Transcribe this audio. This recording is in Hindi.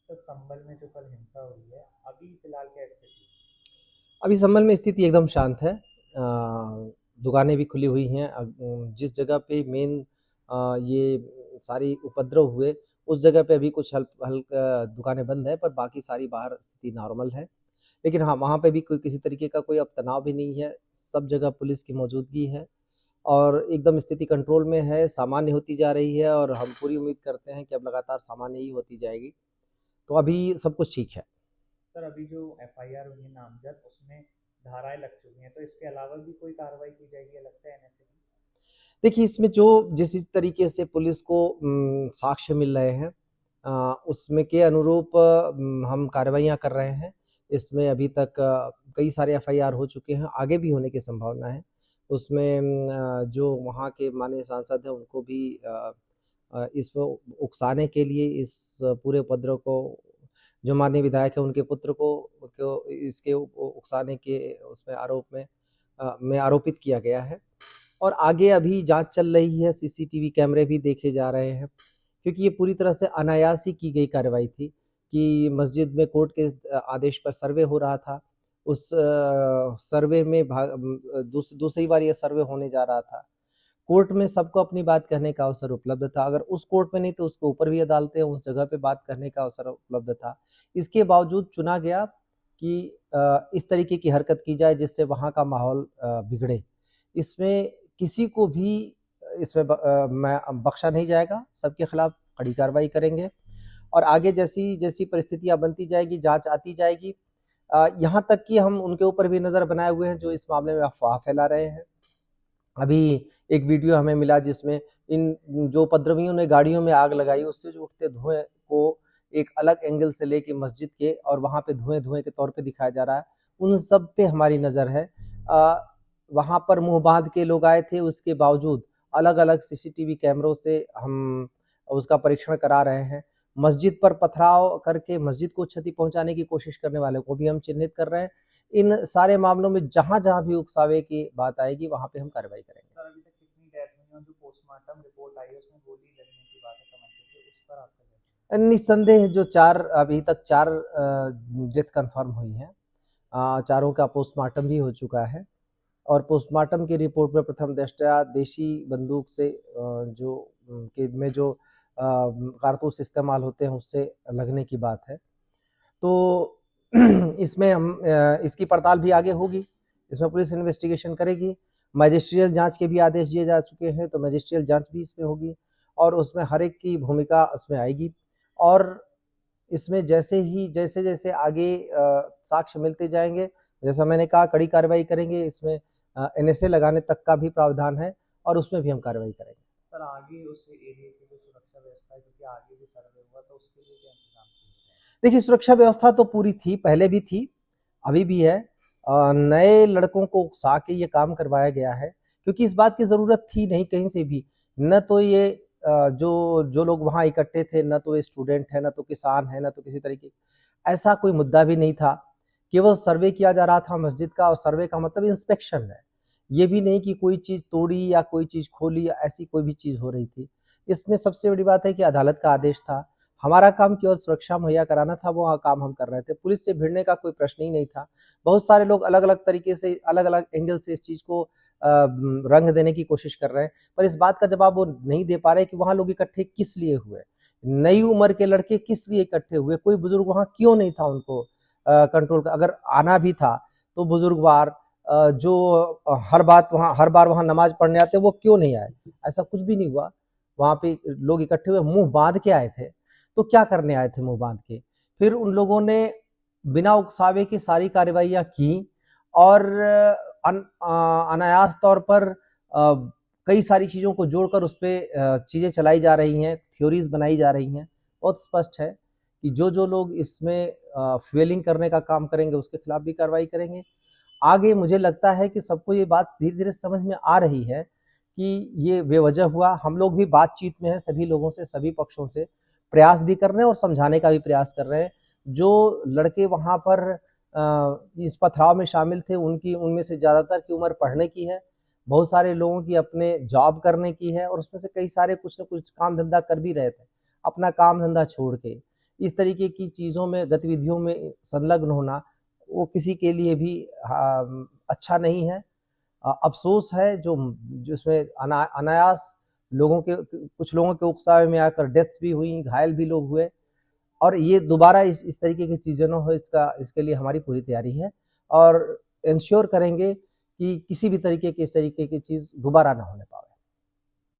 सर संभल में जो कल हिंसा हुई है, अभी फिलहाल क्या स्थिति है? अभी संभल में स्थिति एकदम शांत है। दुकानें भी खुली हुई हैं। जिस जगह पे मेन ये सारी उपद्रव हुए, उस जगह पे अभी कुछ हल्का दुकानें बंद हैं, पर बाकी सारी बाहर स्थिति नॉर्मल है। लेकिन हाँ, वहाँ पे भी कोई किसी तरीके का कोई अब तनाव भी नहीं है। सब जगह पुलिस की मौजूदगी है और एकदम स्थिति कंट्रोल में है, सामान्य होती जा रही है और हम पूरी उम्मीद करते हैं कि अब लगातार सामान्य ही होती जाएगी। तो अभी सब कुछ ठीक है। सर अभी जो एफआईआर हुई है नामजद, उसमें धाराएं लग चुकी हैं, तो इसके अलावा भी कोई कार्रवाई की जाएगी अलग से एनएसए की? देखिए, इसमें जो जिस तरीके से पुलिस को साक्ष्य मिल रहे हैं, उसमें के अनुरूप हम कार्रवाइयाँ कर रहे हैं। इसमें अभी तक कई सारे एफआईआर हो चुके हैं, आगे भी होने की संभावना है। उसमें जो वहाँ के माननीय सांसद हैं, उनको भी इसको उकसाने के लिए इस पूरे उपद्रव को, जो माननीय विधायक हैं, उनके पुत्र को इसके उकसाने के उसमें आरोप में आरोपित किया गया है। और आगे अभी जांच चल रही है, सीसीटीवी कैमरे भी देखे जा रहे हैं, क्योंकि ये पूरी तरह से अनायास ही की गई कार्रवाई थी कि मस्जिद में कोर्ट के आदेश पर सर्वे हो रहा था। उस सर्वे में दूसरी बार ये सर्वे होने जा रहा था। कोर्ट में सबको अपनी बात कहने का अवसर उपलब्ध था। अगर उस कोर्ट में नहीं तो उसके ऊपर भी अदालतें, उस जगह पे बात करने का अवसर उपलब्ध था। इसके बावजूद चुना गया कि इस तरीके की हरकत की जाए जिससे वहाँ का माहौल बिगड़े। इसमें किसी को भी इसमें मैं बख्शा नहीं जाएगा, सबके खिलाफ कड़ी कार्रवाई करेंगे और आगे जैसी परिस्थितियाँ बनती जाएगी, जाँच आती जाएगी। यहाँ तक कि हम उनके ऊपर भी नज़र बनाए हुए हैं जो इस मामले में अफ़वाह फैला रहे हैं। अभी एक वीडियो हमें मिला जिसमें इन जो उपद्रवियों ने गाड़ियों में आग लगाई, उससे जो उठते धुएँ को एक अलग एंगल से लेके मस्जिद के और वहाँ पे धुएँ-धुएँ के तौर पे दिखाया जा रहा है। उन सब पे हमारी नज़र है। वहाँ पर मुँह बाँध के लोग आए थे, उसके बावजूद अलग-अलग सीसीटीवी कैमरों से हम उसका परीक्षण करा रहे हैं। मस्जिद पर पथराव करके मस्जिद को क्षति पहुँचाने की कोशिश करने वालों को भी हम चिन्हित कर रहे हैं। इन सारे मामलों में जहाँ-जहाँ भी उकसावे की बात आएगी, वहाँ पे हम कार्रवाई करेंगे। सर अभी तक कितनी डेथ हुई है और जो पोस्टमार्टम रिपोर्ट आई है उसमें गोली लगने की बात है तमंचे से, उस पर आपका क्या कहना निस्संदेह जो 4 अभी तक 4 डेथ कन्फर्म हुई हैं। चारों का पोस्टमार्टम भी हो चुका है और पोस्टमार्टम की रिपोर्ट में प्रथम दृष्टया देशी बंदूक से जो के में जो कारतूस इस्तेमाल होते हैं उससे लगने की बात है। तो इसमें हम इसकी पड़ताल भी आगे होगी। इसमें पुलिस इन्वेस्टिगेशन करेगी। मैजिस्ट्रियल जाँच के भी आदेश दिए जा चुके हैं, तो मैजिस्ट्रियल जाँच भी इसमें होगी और उसमें हर एक की भूमिका उसमें आएगी और इसमें जैसे-जैसे आगे साक्ष्य मिलते जाएँगे, जैसा मैंने कहा कड़ी कार्रवाई करेंगे। इसमें एनएसए लगाने तक का भी प्रावधान है और उसमें भी हम कार्रवाई करेंगे। है? सर आगे उस एरिया की जो सुरक्षा व्यवस्था है, क्योंकि आगे भी सर्वे हुआ, तो उसके लिए क्या इंतजाम किए जाएंगे? देखिए, सुरक्षा व्यवस्था तो पूरी थी, पहले भी थी, अभी भी है। नए लड़कों को उकसा के ये काम करवाया गया है, क्योंकि इस बात की ज़रूरत थी नहीं कहीं से भी। न तो ये जो जो लोग वहाँ इकट्ठे थे, न तो ये स्टूडेंट है, न तो किसान है, न तो किसी तरीके ऐसा कोई मुद्दा भी नहीं था। केवल सर्वे किया जा रहा था मस्जिद का और सर्वे का मतलब इंस्पेक्शन है। ये भी नहीं कि कोई चीज़ तोड़ी या कोई चीज़ खोली या ऐसी कोई भी चीज़ हो रही थी। इसमें सबसे बड़ी बात है कि अदालत का आदेश था। हमारा काम केवल सुरक्षा मुहैया कराना था, वो काम हम कर रहे थे। पुलिस से भिड़ने का कोई प्रश्न ही नहीं था। बहुत सारे लोग अलग-अलग तरीके से, अलग-अलग एंगल से इस चीज़ को रंग देने की कोशिश कर रहे हैं, पर इस बात का जवाब वो नहीं दे पा रहे कि वहाँ लोग इकट्ठे किस लिए हुए? नई उम्र के लड़के किस लिए इकट्ठे हुए? कोई बुजुर्ग वहाँ क्यों नहीं था उनको कंट्रोल का अगर आना भी था, तो बुजुर्गवार जो हर बार वहाँ नमाज़ पढ़ने आते हैं, वो क्यों नहीं आए? ऐसा कुछ भी नहीं हुआ। वहाँ पे लोग इकट्ठे हुए, मुँह बाँध के आए थे। तो क्या करने आए थे मुँह बाँध के? फिर उन लोगों ने बिना उकसावे के सारी कार्रवाइयाँ की और अनायास तौर पर कई सारी चीज़ों को जोड़कर उसपे चीज़ें चलाई जा रही हैं, थ्योरीज़ बनाई जा रही हैं। बहुत स्पष्ट है कि जो-जो लोग इसमें फ्यूलिंग करने का काम करेंगे, उसके खिलाफ भी कार्रवाई करेंगे। आगे मुझे लगता है कि सबको ये बात धीरे-धीरे समझ में आ रही है कि ये बेवजह हुआ। हम लोग भी बातचीत में हैं सभी लोगों से, सभी पक्षों से। प्रयास भी कर रहे हैं और समझाने का भी प्रयास कर रहे हैं। जो लड़के वहाँ पर इस पथराव में शामिल थे, उनकी उनमें से ज़्यादातर की उम्र पढ़ने की है। बहुत सारे लोगों की अपने जॉब करने की है और उसमें से कई सारे कुछ न कुछ काम-धंधा कर भी रहे थे, अपना काम-धंधा छोड़ के। इस तरीके की चीज़ों में, गतिविधियों में संलग्न होना वो किसी के लिए भी अच्छा नहीं है। अफ़सोस है जो जिसमें अनायास लोगों के कुछ लोगों के उकसावे में आकर डेथ भी हुई, घायल भी लोग हुए और ये दोबारा इस तरीके की चीज़ें ना हो इसके लिए हमारी पूरी तैयारी है और इंश्योर करेंगे कि किसी भी तरीके की इस तरीके की चीज़ दोबारा ना होने पाए।